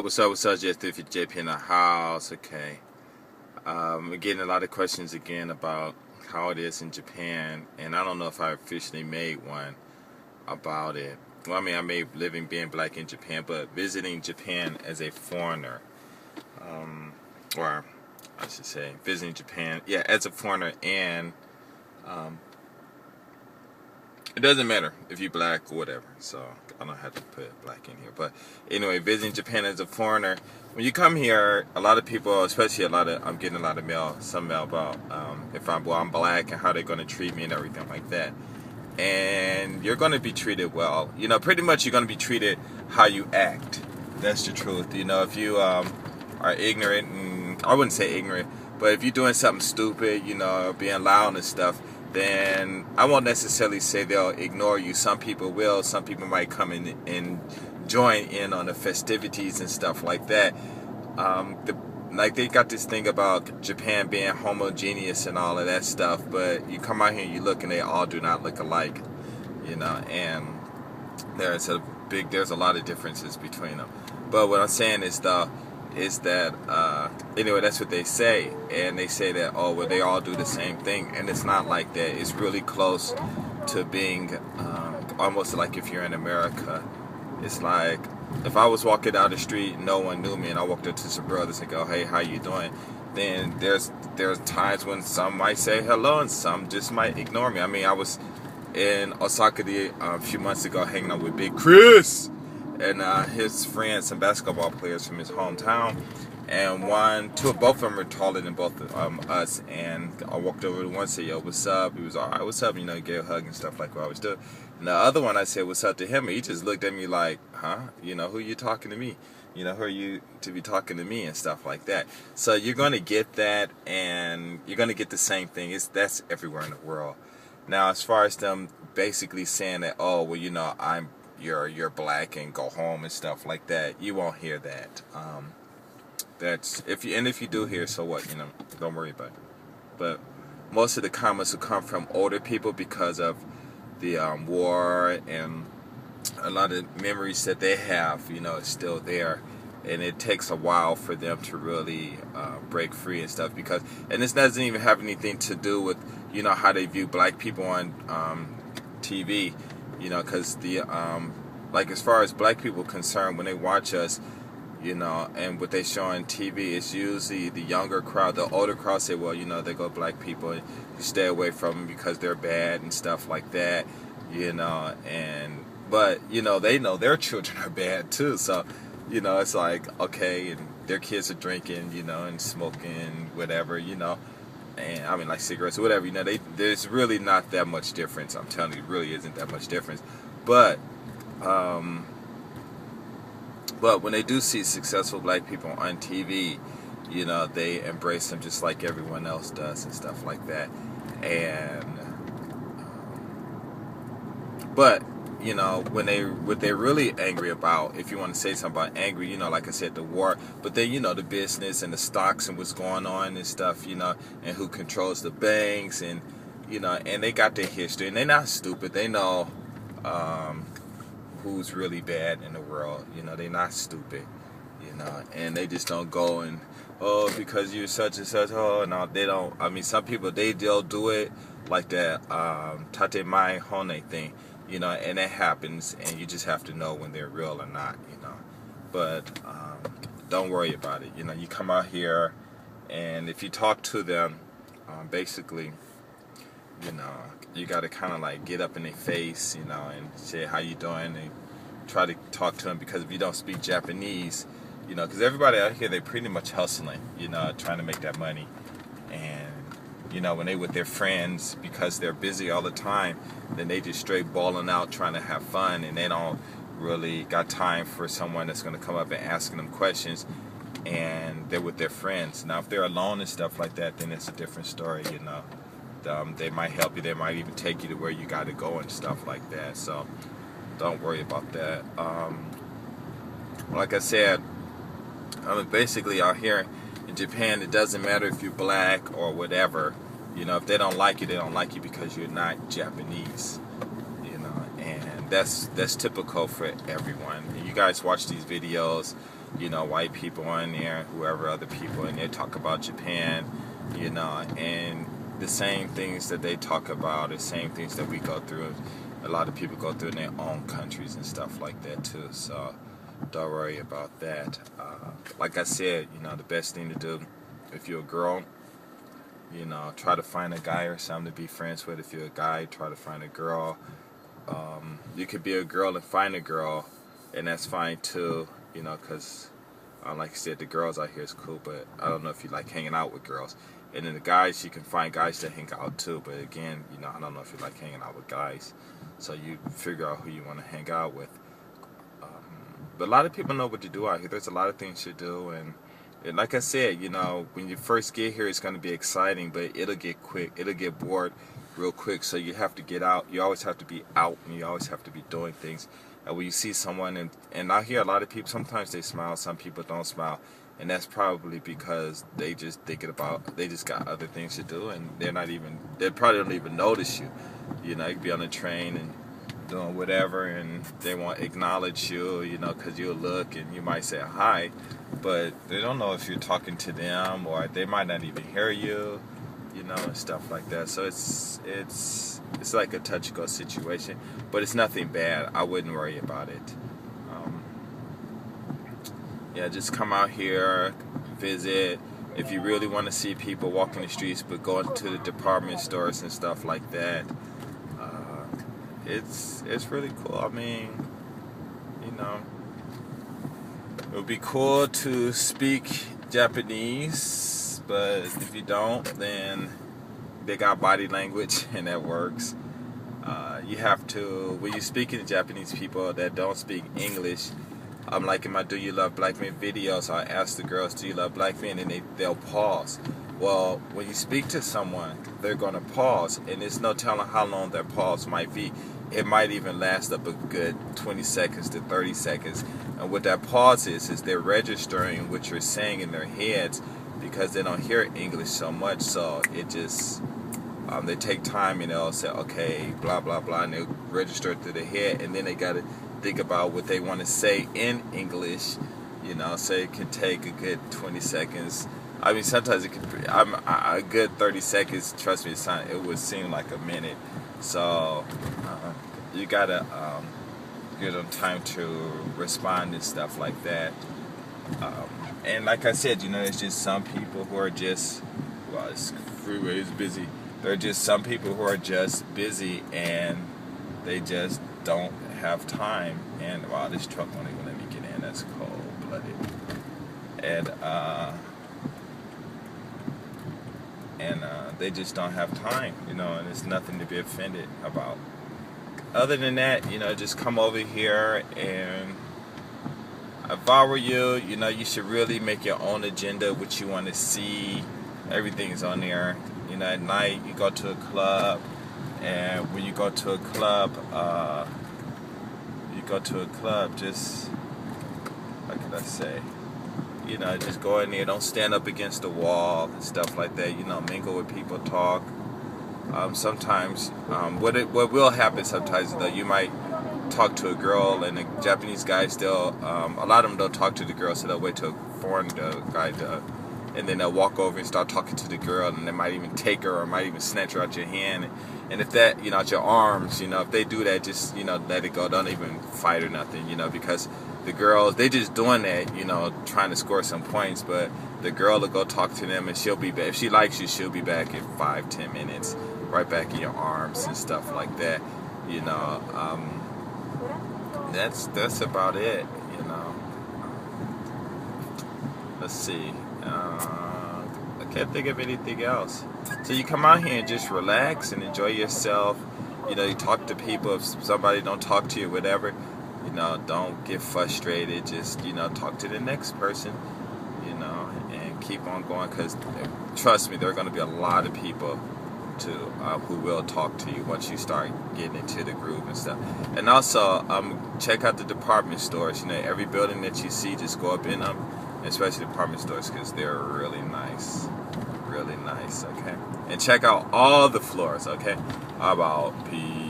What's up, just if you're JP in the house, okay. We're getting a lot of questions again about how it is in Japan, and I don't know if I officially made one about it. Well, I mean, I made living being black in Japan, but visiting Japan as a foreigner, or I should say, visiting Japan, yeah, as a foreigner, and um, it doesn't matter if you're black or whatever, so I don't have to put black in here. But anyway, visiting Japan as a foreigner, when you come here, a lot of people, especially I'm getting a lot of some mail about if I'm black and how they're going to treat me and everything like that. And you're going to be treated well. Pretty much you're going to be treated how you act. That's the truth. If you are ignorant, and I wouldn't say ignorant, but if you're doing something stupid, being loud and stuff, then I won't necessarily say they'll ignore you. Some people will. Some people might come in and join in on the festivities and stuff like that. They got this thing about Japan being homogeneous and all of that stuff, but you come out here and you look and they all do not look alike, and there's a lot of differences between them. But what I'm saying is that anyway, that's what they say, and they say that they all do the same thing, and it's not like that. It's really close to being almost like if you're in America. It's like if I was walking down the street and no one knew me, and I walked up to some brothers and go, "Hey, how you doing?" Then there's times when some might say hello and some just might ignore me. I mean, I was in Osaka a few months ago hanging out with Big Chris and his friends, some basketball players from his hometown, and both of them were taller than both us. And I walked over to one and said, "Yo, what's up?" He was all right, "What's up?" He gave a hug and stuff like what I was doing. And the other one, I said, "What's up?" to him, and he just looked at me like, "Huh? Who you talking to me? Who are you to be talking to me?" and stuff like that. So you're gonna get that, and you're gonna get the same thing. That's everywhere in the world. Now, as far as them basically saying that, you're black and go home and stuff like that, you won't hear that. That's if you do hear, so what? Don't worry about it. But most of the comments will come from older people because of the war and a lot of memories that they have. It's still there, and it takes a while for them to really break free and stuff. And this doesn't even have anything to do with how they view black people on TV. Because as far as black people are concerned, when they watch us, and what they show on TV, it's usually the younger crowd. The older crowd say, well, they go black people, and you stay away from them because they're bad and stuff like that, but they know their children are bad too, so, it's like, okay, and their kids are drinking, and smoking, whatever, and I mean, like cigarettes or whatever, there's really not that much difference. I'm telling you, it really isn't that much difference. But when they do see successful black people on TV, they embrace them just like everyone else does and stuff like that. And but what they're really angry about, if you want to say something about angry, like I said, the war, but then the business and the stocks and what's going on and stuff, and who controls the banks, and and they got their history, and they're not stupid. They know who's really bad in the world. They're not stupid, and they just don't go and, because you're such and such. No, they don't. I mean, some people, they'll do it like that tate mai hone thing, and it happens, and you just have to know when they're real or not, but don't worry about it. You come out here, and if you talk to them, basically, you got to kind of like get up in their face, and say, how you doing, and try to talk to them, because if you don't speak Japanese, because everybody out here, they pretty much hustling, trying to make that money. And when they with their friends, because they're busy all the time, then they just straight balling out trying to have fun, and they don't really got time for someone that's going to come up and asking them questions, and they're with their friends. Now, if they're alone and stuff like that, then it's a different story. They might help you, they might even take you to where you got to go and stuff like that, so don't worry about that. Like I said, basically out here in Japan, it doesn't matter if you're black or whatever. If they don't like you, they don't like you because you're not Japanese. And that's typical for everyone. You guys watch these videos white people on there, whoever other people, and they talk about Japan, and the same things that they talk about, the same things that we go through. A lot of people go through in their own countries and stuff like that too. So don't worry about that. Like I said, the best thing to do if you're a girl, try to find a guy or something to be friends with. If you're a guy, try to find a girl. You could be a girl and find a girl, and that's fine too, because like I said, the girls out here is cool, but I don't know if you like hanging out with girls. And then the guys, you can find guys to hang out too, but again, I don't know if you like hanging out with guys, so you figure out who you want to hang out with. But a lot of people know what to do out here. There's a lot of things to do, and like I said, when you first get here, it's going to be exciting, but it'll get quick. It'll get bored real quick, so you have to get out. You always have to be out, and you always have to be doing things. And when you see someone, and I hear a lot of people, sometimes they smile, some people don't smile, and that's probably because they just they just got other things to do, and they probably don't even notice you. You could be on a train and doing whatever, and they won't acknowledge you, because you'll look and you might say hi, but they don't know if you're talking to them, or they might not even hear you, and stuff like that. So it's like a touch-go situation, but it's nothing bad. I wouldn't worry about it. Just come out here, visit. If you really want to see people walking the streets, but going to the department stores and stuff like that, it's really cool. I mean, it would be cool to speak Japanese, but if you don't, then they got body language, and that works. You have to, when you're speaking to Japanese people that don't speak English, like in my Do You Love Black Men videos, I ask the girls, do you love black men? And they'll pause. Well, when you speak to someone, they're going to pause, and there's no telling how long that pause might be. It might even last up a good 20 seconds to 30 seconds. And what that pause is they're registering what you're saying in their heads, because they don't hear English so much. So it just, they take time, and they'll say, okay, blah, blah, blah, and they'll register it through their head, and then they got to think about what they want to say in English, so it can take a good 20 seconds. I mean, sometimes it could, a good 30 seconds, trust me, it would seem like a minute. So you gotta give them time to respond and stuff like that. And like I said, it's just some people who are just, this freeway is busy. There are just some people who are just busy, and they just don't have time. And wow, this truck won't even let me get in. That's cold-blooded. And they just don't have time, and it's nothing to be offended about. Other than that, just come over here, and if I were you, you should really make your own agenda, what you want to see. Everything's on there. At night, you go to a club, and when you go to a club, just, how can I say? Just go in there. Don't stand up against the wall and stuff like that. Mingle with people, talk. Sometimes, what will happen sometimes, though, you might talk to a girl, and the Japanese guys, a lot of them don't talk to the girl, so they'll wait till a foreign guy does, and then they'll walk over and start talking to the girl, and they might even take her, or might even snatch her out your hand. And if that, out your arms, if they do that, just, let it go. Don't even fight or nothing, because the girls, they just doing that, trying to score some points. But the girl will go talk to them, and she'll be back. If she likes you, she'll be back in 5-10 minutes, right back in your arms and stuff like that. That's about it. Let's see. I can't think of anything else. So you come out here and just relax and enjoy yourself. You talk to people. If somebody don't talk to you, whatever, don't get frustrated. Just, talk to the next person, and keep on going, because trust me, there are going to be a lot of people who will talk to you once you start getting into the groove and stuff. And also, check out the department stores. Every building that you see, just go up in them, especially department stores, because they're really nice, okay? And check out all the floors, okay? How about peace?